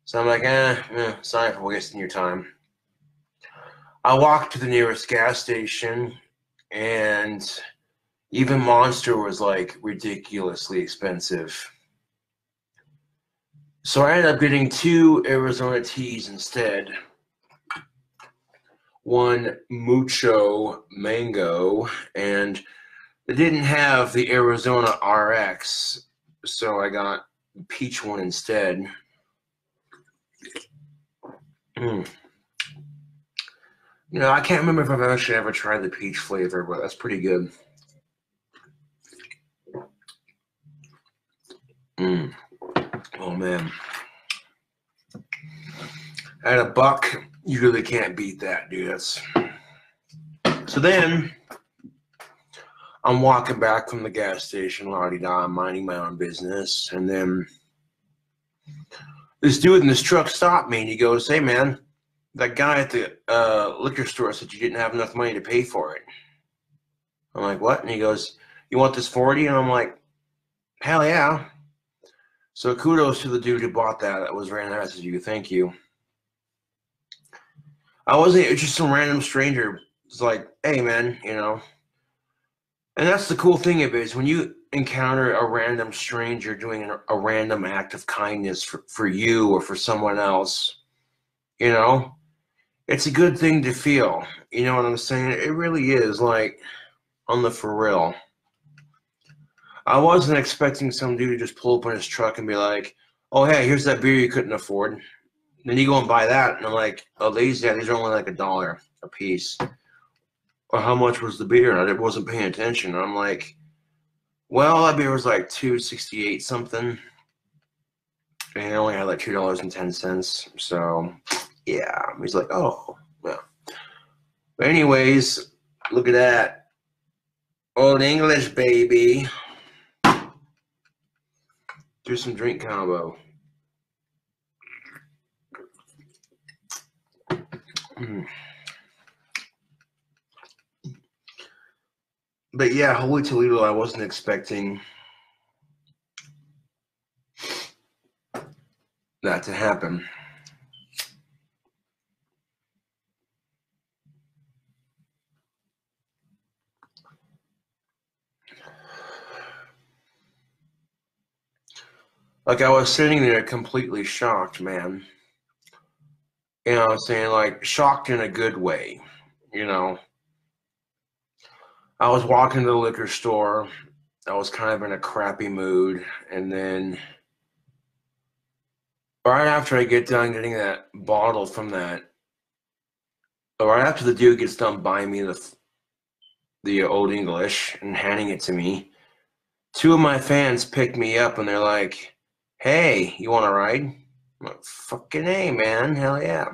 So I'm like, sorry for wasting your time. I walked to the nearest gas station, and even Monster was like ridiculously expensive. So I ended up getting 2 Arizona teas instead. One Mucho Mango, and they didn't have the Arizona RX, so I got the peach one instead. You know, I can't remember if I've actually ever tried the peach flavor, but that's pretty good. Oh, man. At $1, you really can't beat that, dude. So then, I'm walking back from the gas station, la-di-da, minding my own business, and then this dude in this truck stopped me, and he goes, "Hey, man, that guy at the liquor store said you didn't have enough money to pay for it." I'm like, "What?" And he goes, "You want this 40?" And I'm like, "Hell yeah." So kudos to the dude who bought that. That was very nice of you. Thank you. It's just some random stranger. It's like, "Hey, man, you know." And that's the cool thing of it is when you encounter a random stranger doing a random act of kindness for you or for someone else, you know, it's a good thing to feel. You know what I'm saying? It really is, like, on the for real. I wasn't expecting some dude to just pull up in his truck and be like, "Oh, hey, here's that beer you couldn't afford. Then you go and buy that." And I'm like, "Oh, these are only like $1 a piece." Or how much was the beer? And I wasn't paying attention. And I'm like, "Well, that beer was like $2.68 something. And it only had like $2.10. So, yeah." He's like, "Oh, well." But anyways, look at that. Old English, baby. Do some drink combo. But yeah, Holy Toledo, I wasn't expecting that to happen. Like, I was sitting there completely shocked, man. You know what I'm saying? Like, shocked in a good way, you know. I was walking to the liquor store. I was kind of in a crappy mood. And then right after I get done getting that bottle from that, right after the dude gets done buying me the Old English and handing it to me, 2 of my fans picked me up and they're like, "Hey, you want to ride?" I'm like, "Fucking A, man. Hell yeah."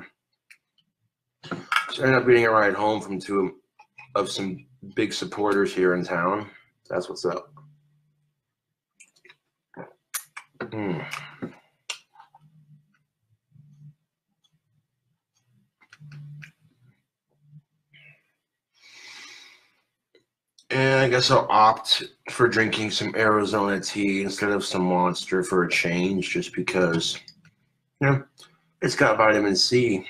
So I ended up getting a ride home from 2 of some big supporters here in town. That's what's up. And I guess I'll opt for drinking some Arizona tea instead of some Monster for a change, just because, you know, it's got vitamin C,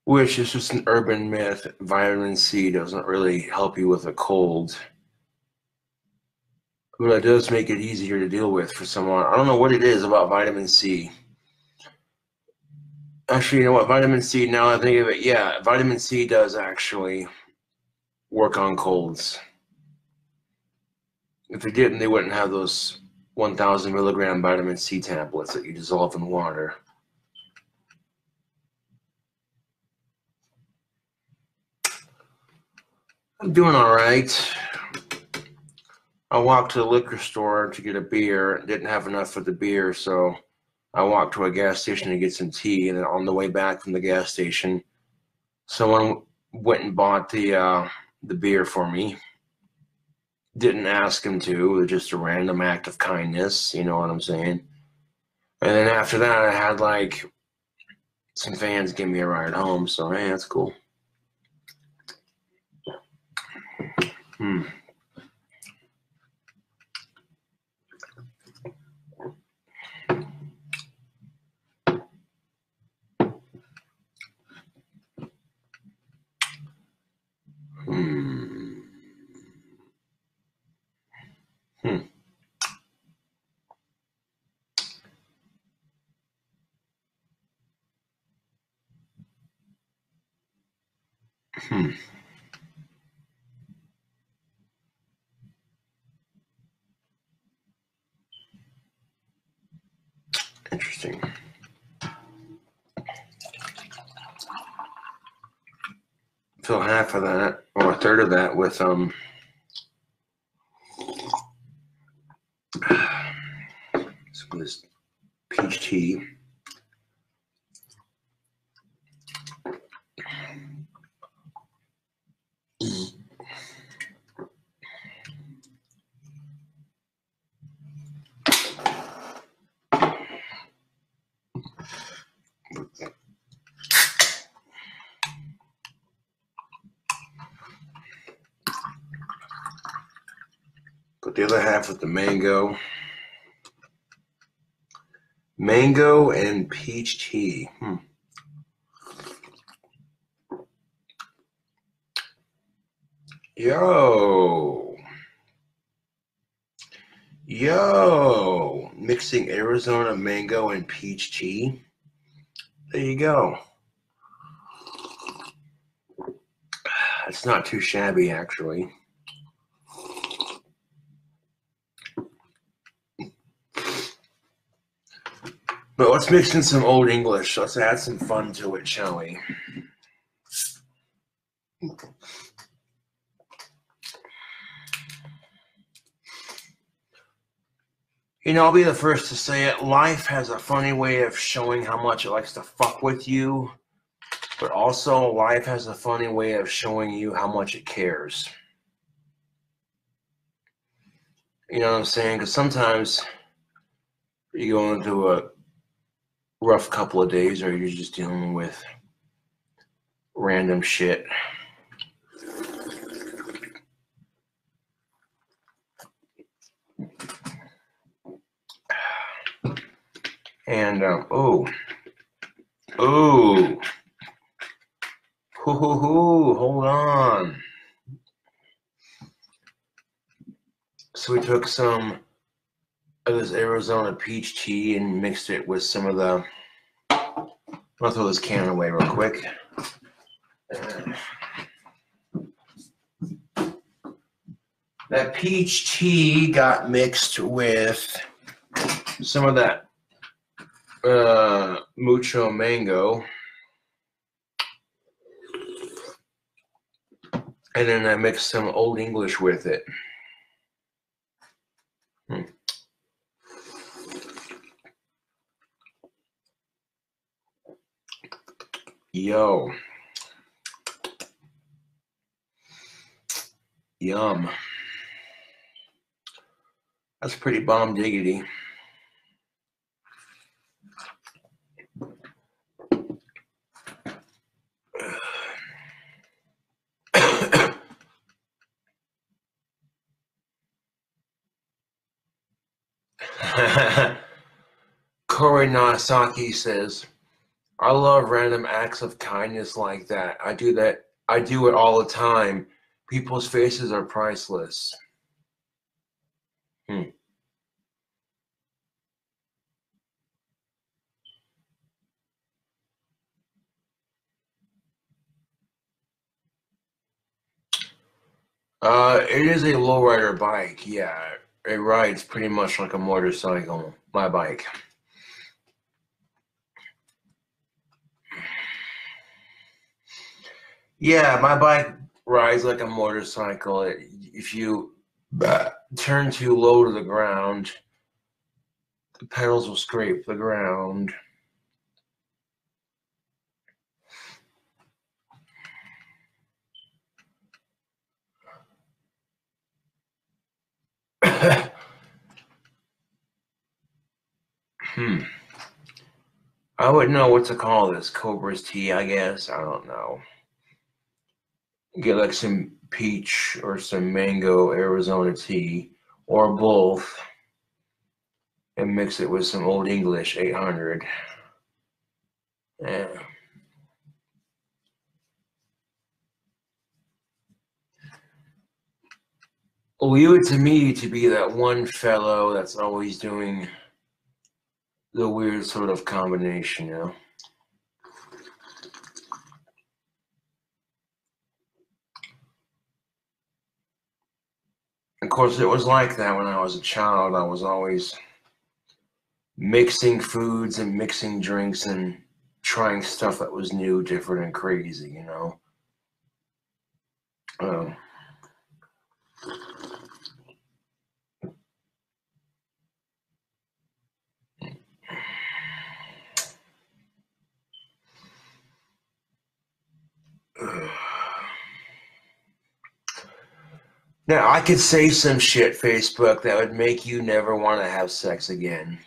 which is just an urban myth. Vitamin C doesn't really help you with a cold, but it does make it easier to deal with for someone. I don't know what it is about vitamin C. Actually, you know what? Vitamin C, now I think of it, yeah, vitamin C does actually work on colds. If they didn't, they wouldn't have those 1,000 milligram vitamin C tablets that you dissolve in water. I'm doing all right. I walked to the liquor store to get a beer. Didn't have enough for the beer, so I walked to a gas station to get some tea. And then on the way back from the gas station, someone went and bought the beer for me. Didn't ask him to. It was just a random act of kindness. You know what I'm saying? And then after that, I had like some fans give me a ride home. So, hey, that's cool. Interesting. Fill half of that, or a third of that, with some of this peach tea. Put the other half with the mango. Mango and peach tea. Yo, mixing Arizona mango and peach tea. There you go. It's not too shabby, actually. But let's mix in some Old English. Let's add some fun to it, shall we? You know, I'll be the first to say it. Life has a funny way of showing how much it likes to fuck with you, but also life has a funny way of showing you how much it cares. You know what I'm saying? Because sometimes you go into a rough couple of days, or you're just dealing with random shit. And hold on. So we took some of this Arizona peach tea and mixed it with some of the. I'll throw this can away real quick. That peach tea got mixed with some of that mucho mango, and then I mixed some Old English with it. Yo. Yum. That's pretty bomb diggity. Corey Nasaki says, I love random acts of kindness like that. I do it all the time. People's faces are priceless. It is a lowrider bike. Yeah, it rides pretty much like a motorcycle. My bike. Yeah, my bike rides like a motorcycle. If you turn too low to the ground, the pedals will scrape the ground. I wouldn't know what to call this. Cobra's tea, I guess. I don't know. Get like some peach or some mango Arizona tea, or both, and mix it with some Old English 800. Yeah. Leave it to me to be that one fellow that's always doing the weird sort of combination, you know? Of course, it was like that when I was a child. I was always mixing foods and mixing drinks and trying stuff that was new, different, and crazy, you know. Um, Now, I could say some shit, Facebook, that would make you never want to have sex again.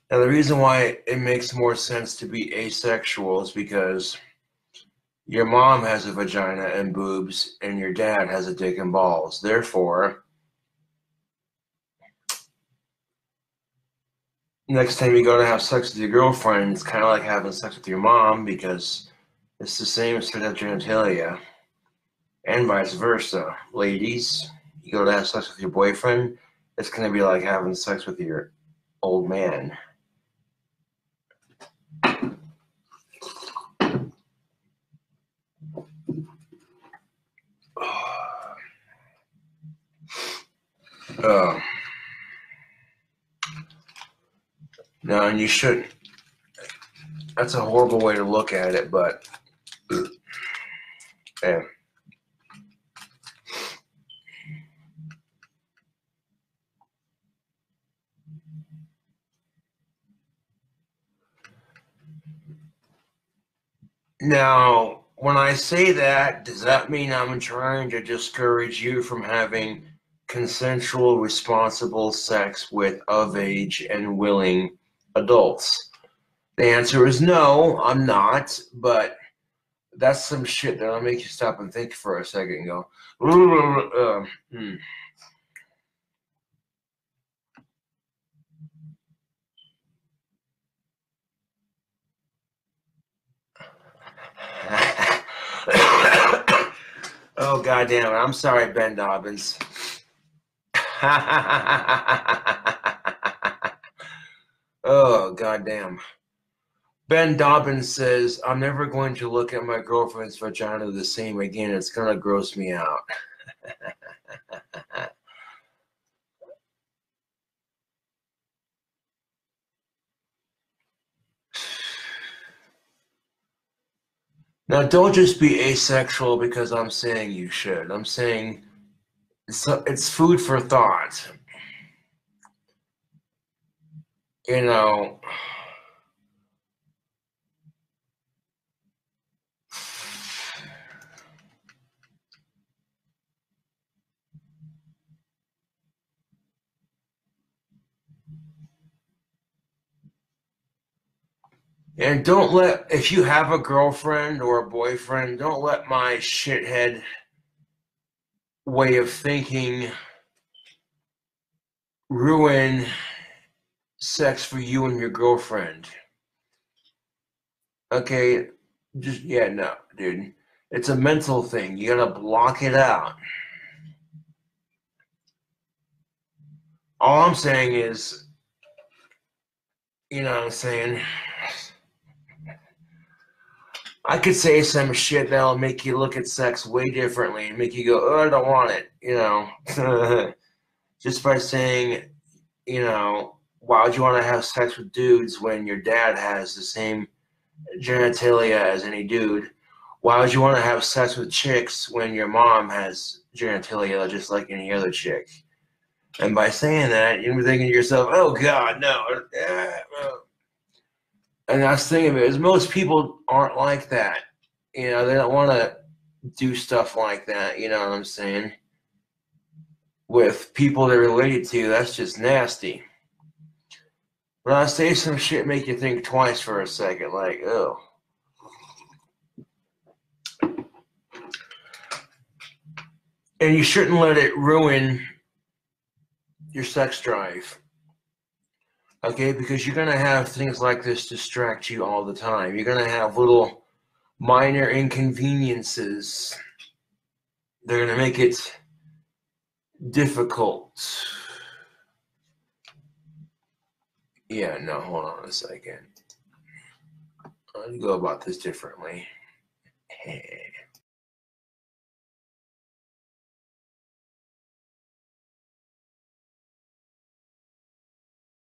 Now, the reason why it makes more sense to be asexual is because your mom has a vagina and boobs, and your dad has a dick and balls. Therefore, next time you go to have sex with your girlfriend, it's kind of like having sex with your mom because it's the same set of genitalia, and vice versa. Ladies, you go to have sex with your boyfriend, it's going to be like having sex with your old man. No, and you shouldn't. That's a horrible way to look at it, but yeah. Now, when I say that, does that mean I'm trying to discourage you from having consensual, responsible sex with of age and willing adults? The answer is no, I'm not, but that's some shit that'll make you stop and think for a second and go, Oh, goddamn it. I'm sorry, Ben Dobbins. Oh, goddamn. Ben Dobbins says, I'm never going to look at my girlfriend's vagina the same again. It's going to gross me out. Now, don't just be asexual because I'm saying you should. I'm saying it's food for thought. You know, and don't let, if you have a girlfriend or a boyfriend, don't let my shithead way of thinking ruin sex for you and your girlfriend. Okay, just, yeah, no, dude. It's a mental thing. You gotta block it out. All I'm saying is, you know what I'm saying? I could say some shit that'll make you look at sex way differently and make you go, oh, I don't want it, you know. Just by saying, you know, why would you want to have sex with dudes when your dad has the same genitalia as any dude? Why would you want to have sex with chicks when your mom has genitalia just like any other chick? And by saying that, you're thinking to yourself, oh, God, no. And that's the thing of it is most people aren't like that. You know, they don't want to do stuff like that, you know what I'm saying? With people they're related to, that's just nasty. When I say some shit make you think twice for a second, like, oh. And you shouldn't let it ruin your sex drive. Okay, because you're going to have things like this distract you all the time. You're going to have little minor inconveniences. They're going to make it difficult. Yeah, no, hold on a second. I'll go about this differently.